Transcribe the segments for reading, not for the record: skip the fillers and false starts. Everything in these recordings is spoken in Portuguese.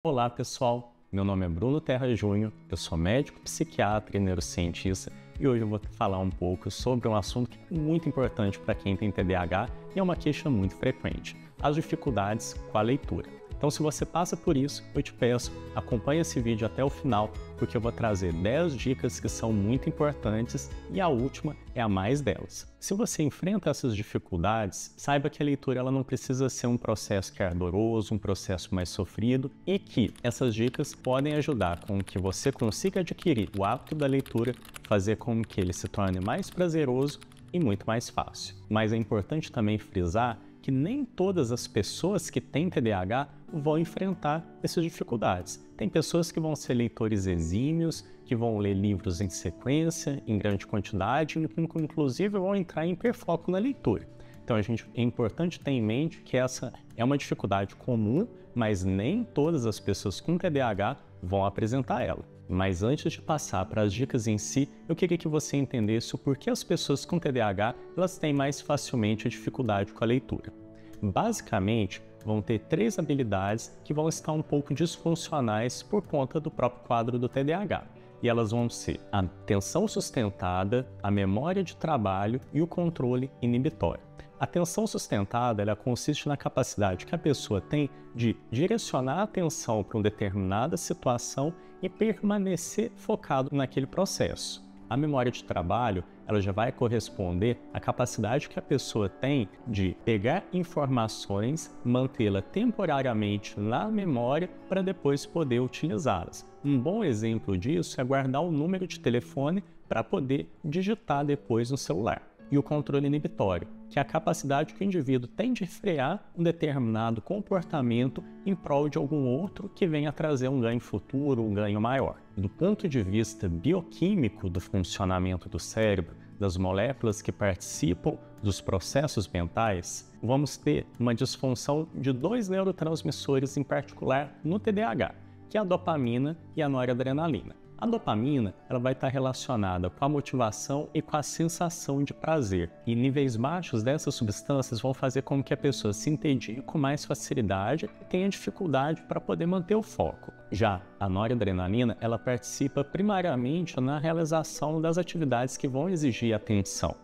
Olá pessoal, meu nome é Bruno Terra Júnior, eu sou médico, psiquiatra e neurocientista e hoje eu vou falar um pouco sobre um assunto que é muito importante para quem tem TDAH e é uma queixa muito frequente, as dificuldades com a leitura. Então se você passa por isso, eu te peço, acompanhe esse vídeo até o final, porque eu vou trazer 10 dicas que são muito importantes e a última é a mais delas. Se você enfrenta essas dificuldades, saiba que a leitura ela não precisa ser um processo que é ardoroso, um processo mais sofrido e que essas dicas podem ajudar com que você consiga adquirir o hábito da leitura, fazer com que ele se torne mais prazeroso e muito mais fácil. Mas é importante também frisar que nem todas as pessoas que têm TDAH vão enfrentar essas dificuldades. Tem pessoas que vão ser leitores exímios, que vão ler livros em sequência, em grande quantidade, e inclusive vão entrar em hiperfoco na leitura. Então é importante ter em mente que essa é uma dificuldade comum, mas nem todas as pessoas com TDAH vão apresentar ela. Mas antes de passar para as dicas em si, eu queria que você entendesse o porquê as pessoas com TDAH elas têm mais facilmente a dificuldade com a leitura. Basicamente, vão ter 3 habilidades que vão estar um pouco disfuncionais por conta do próprio quadro do TDAH. E elas vão ser a atenção sustentada, a memória de trabalho e o controle inibitório. A atenção sustentada ela consiste na capacidade que a pessoa tem de direcionar a atenção para uma determinada situação e permanecer focado naquele processo. A memória de trabalho ela já vai corresponder à capacidade que a pessoa tem de pegar informações, mantê-la temporariamente na memória para depois poder utilizá-las. Um bom exemplo disso é guardar o número de telefone para poder digitar depois no celular. E o controle inibitório, que é a capacidade que o indivíduo tem de frear um determinado comportamento em prol de algum outro que venha trazer um ganho futuro, um ganho maior. Do ponto de vista bioquímico do funcionamento do cérebro, das moléculas que participam dos processos mentais, vamos ter uma disfunção de 2 neurotransmissores em particular no TDAH, que é a dopamina e a noradrenalina. A dopamina ela vai estar relacionada com a motivação e com a sensação de prazer. E níveis baixos dessas substâncias vão fazer com que a pessoa se entedie com mais facilidade e tenha dificuldade para poder manter o foco. Já a noradrenalina ela participa primariamente na realização das atividades que vão exigir atenção.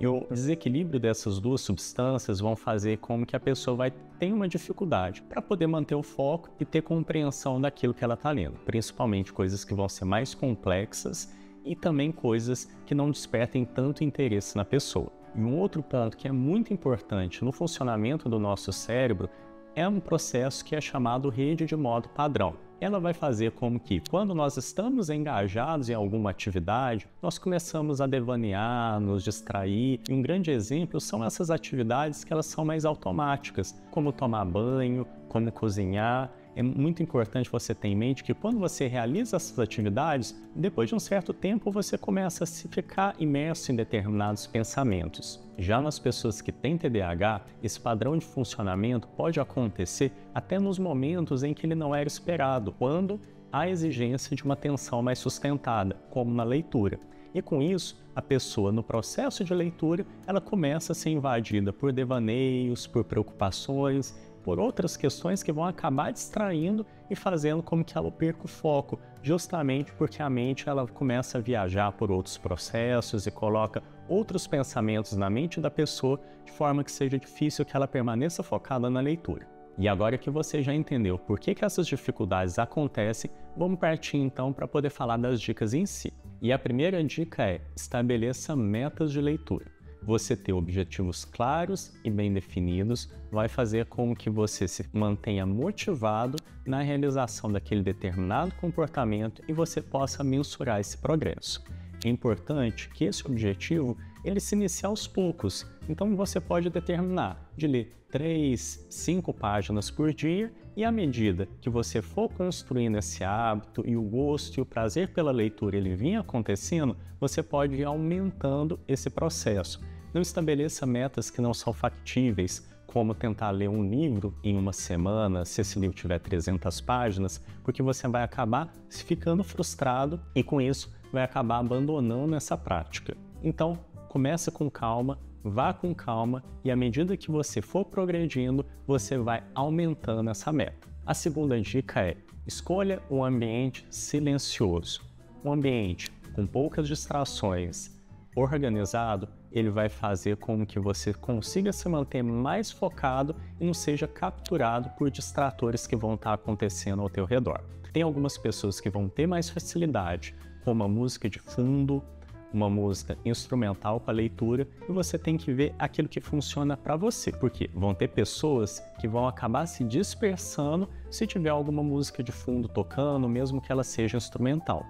E o desequilíbrio dessas 2 substâncias vão fazer com que a pessoa vai ter uma dificuldade para poder manter o foco e ter compreensão daquilo que ela está lendo, principalmente coisas que vão ser mais complexas e também coisas que não despertem tanto interesse na pessoa. E um outro ponto que é muito importante no funcionamento do nosso cérebro é um processo que é chamado rede de modo padrão. Ela vai fazer com que, quando nós estamos engajados em alguma atividade, nós começamos a devanear, nos distrair. E um grande exemplo são essas atividades que elas são mais automáticas, como tomar banho, como cozinhar. É muito importante você ter em mente que quando você realiza essas atividades, depois de um certo tempo você começa a se ficar imerso em determinados pensamentos. Já nas pessoas que têm TDAH, esse padrão de funcionamento pode acontecer até nos momentos em que ele não era esperado, quando há exigência de uma atenção mais sustentada, como na leitura. E com isso, a pessoa no processo de leitura, ela começa a ser invadida por devaneios, por preocupações, por outras questões que vão acabar distraindo e fazendo com que ela perca o foco, justamente porque a mente ela começa a viajar por outros processos e coloca outros pensamentos na mente da pessoa de forma que seja difícil que ela permaneça focada na leitura. E agora que você já entendeu por que essas dificuldades acontecem, vamos partir então para poder falar das dicas em si. E a primeira dica é: estabeleça metas de leitura. Você ter objetivos claros e bem definidos vai fazer com que você se mantenha motivado na realização daquele determinado comportamento e você possa mensurar esse progresso. É importante que esse objetivo ele se inicie aos poucos, então você pode determinar de ler 3, 5 páginas por dia e à medida que você for construindo esse hábito e o gosto e o prazer pela leitura ele vir acontecendo, você pode ir aumentando esse processo. Não estabeleça metas que não são factíveis, como tentar ler um livro em uma semana, se esse livro tiver 300 páginas, porque você vai acabar ficando frustrado e com isso vai acabar abandonando essa prática. Então, comece com calma, vá com calma e à medida que você for progredindo, você vai aumentando essa meta. A segunda dica é: Escolha um ambiente silencioso, um ambiente com poucas distrações, organizado. Ele vai fazer com que você consiga se manter mais focado e não seja capturado por distratores que vão estar acontecendo ao teu redor. Tem algumas pessoas que vão ter mais facilidade com uma música de fundo, uma música instrumental para leitura, e você tem que ver aquilo que funciona para você, porque vão ter pessoas que vão acabar se dispersando se tiver alguma música de fundo tocando, mesmo que ela seja instrumental.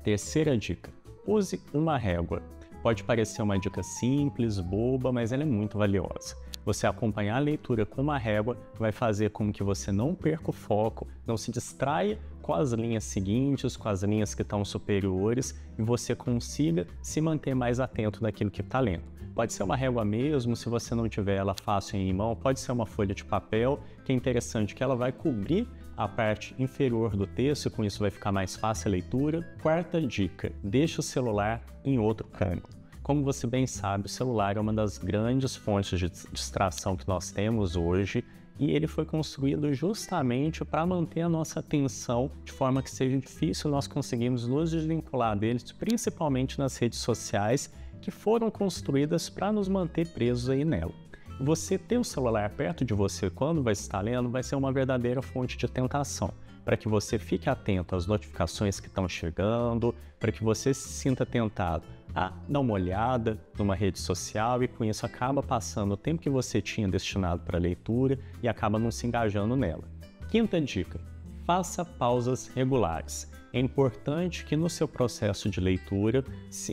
Terceira dica: use uma régua. Pode parecer uma dica simples, boba, mas ela é muito valiosa. Você acompanhar a leitura com uma régua vai fazer com que você não perca o foco, não se distraia com as linhas seguintes, com as linhas que estão superiores, e você consiga se manter mais atento naquilo que está lendo. Pode ser uma régua mesmo, se você não tiver ela fácil em mão, pode ser uma folha de papel, que é interessante que ela vai cobrir a parte inferior do texto, e com isso vai ficar mais fácil a leitura. Quarta dica: deixe o celular em outro canto. Como você bem sabe, o celular é uma das grandes fontes de distração que nós temos hoje, e ele foi construído justamente para manter a nossa atenção de forma que seja difícil nós conseguirmos nos desvincular deles, principalmente nas redes sociais, que foram construídas para nos manter presos aí nela. Você ter o celular perto de você quando vai estar lendo vai ser uma verdadeira fonte de tentação, para que você fique atento às notificações que estão chegando, para que você se sinta tentado a dar uma olhada numa rede social, e com isso acaba passando o tempo que você tinha destinado para a leitura e acaba não se engajando nela. Quinta dica: faça pausas regulares. É importante que no seu processo de leitura,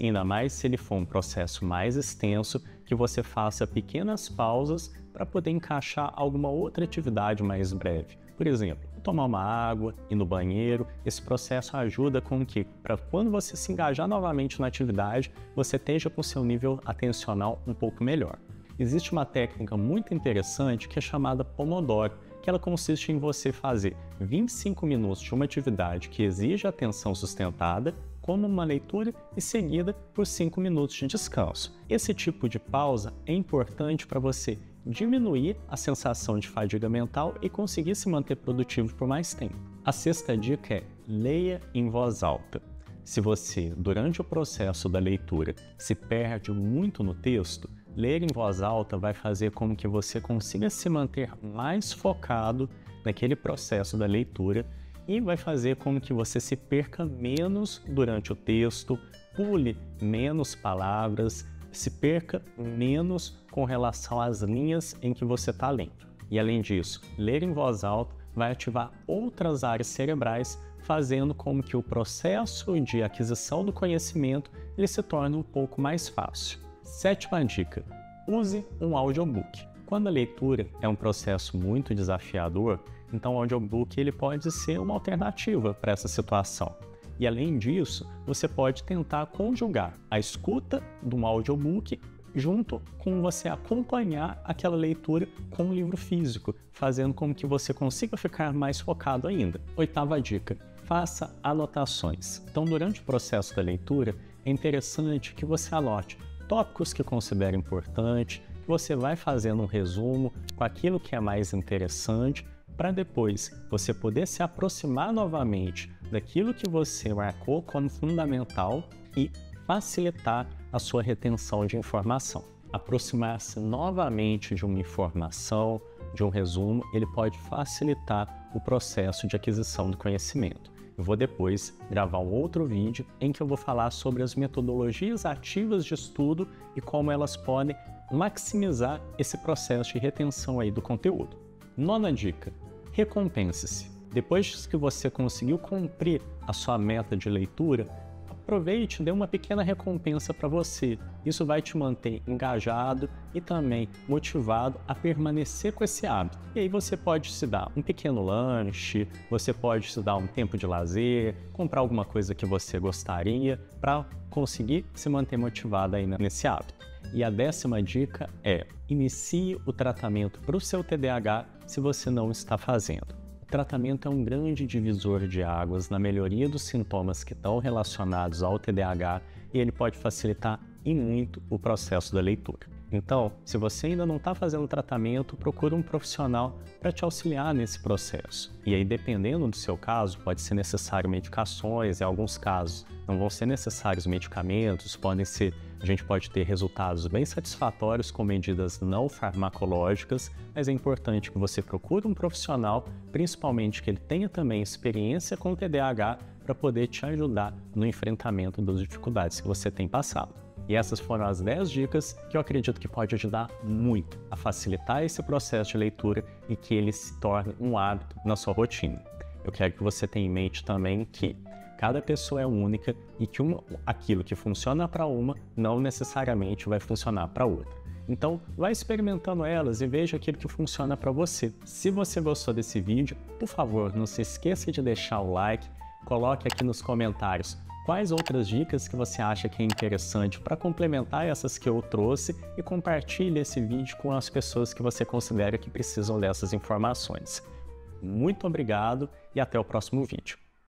ainda mais se ele for um processo mais extenso, que você faça pequenas pausas para poder encaixar alguma outra atividade mais breve. Por exemplo, tomar uma água, ir no banheiro. Esse processo ajuda com que, para quando você se engajar novamente na atividade, você esteja com seu nível atencional um pouco melhor. Existe uma técnica muito interessante que é chamada Pomodoro, que ela consiste em você fazer 25 minutos de uma atividade que exige atenção sustentada, como uma leitura, e seguida por 5 minutos de descanso. Esse tipo de pausa é importante para você diminuir a sensação de fadiga mental e conseguir se manter produtivo por mais tempo. A sexta dica é: leia em voz alta. Se você, durante o processo da leitura, se perde muito no texto, ler em voz alta vai fazer com que você consiga se manter mais focado naquele processo da leitura, e vai fazer com que você se perca menos durante o texto, pule menos palavras, se perca menos com relação às linhas em que você está lendo. E além disso, ler em voz alta vai ativar outras áreas cerebrais, fazendo com que o processo de aquisição do conhecimento ele se torne um pouco mais fácil. Sétima dica: use um audiobook. Quando a leitura é um processo muito desafiador, então o audiobook ele pode ser uma alternativa para essa situação. E além disso, você pode tentar conjugar a escuta de um audiobook junto com você acompanhar aquela leitura com um livro físico, fazendo com que você consiga ficar mais focado ainda. Oitava dica: faça anotações. Então, durante o processo da leitura, é interessante que você anote tópicos que considera importante, que você vai fazendo um resumo com aquilo que é mais interessante, para depois você poder se aproximar novamente daquilo que você marcou como fundamental e facilitar a sua retenção de informação. Aproximar-se novamente de uma informação, de um resumo, ele pode facilitar o processo de aquisição do conhecimento. Eu vou depois gravar um outro vídeo em que eu vou falar sobre as metodologias ativas de estudo e como elas podem maximizar esse processo de retenção aí do conteúdo. Nona dica: recompense-se. Depois que você conseguiu cumprir a sua meta de leitura, aproveite e dê uma pequena recompensa para você. Isso vai te manter engajado e também motivado a permanecer com esse hábito. E aí você pode se dar um pequeno lanche, você pode se dar um tempo de lazer, comprar alguma coisa que você gostaria para conseguir se manter motivado aí nesse hábito. E a 10ª dica é: inicie o tratamento para o seu TDAH se você não está fazendo. O tratamento é um grande divisor de águas na melhoria dos sintomas que estão relacionados ao TDAH, e ele pode facilitar e muito o processo da leitura. Então, se você ainda não está fazendo tratamento, procure um profissional para te auxiliar nesse processo. E aí, dependendo do seu caso, pode ser necessário medicações, em alguns casos não vão ser necessários medicamentos, a gente pode ter resultados bem satisfatórios com medidas não farmacológicas, mas é importante que você procure um profissional, principalmente que ele tenha também experiência com TDAH, para poder te ajudar no enfrentamento das dificuldades que você tem passado. E essas foram as 10 dicas que eu acredito que pode ajudar muito a facilitar esse processo de leitura e que ele se torne um hábito na sua rotina. Eu quero que você tenha em mente também que cada pessoa é única e que aquilo que funciona para uma não necessariamente vai funcionar para outra. Então, vai experimentando elas e veja aquilo que funciona para você. Se você gostou desse vídeo, por favor, não se esqueça de deixar o like, coloque aqui nos comentários quais outras dicas que você acha que é interessante para complementar essas que eu trouxe e compartilhe esse vídeo com as pessoas que você considera que precisam dessas informações. Muito obrigado e até o próximo vídeo.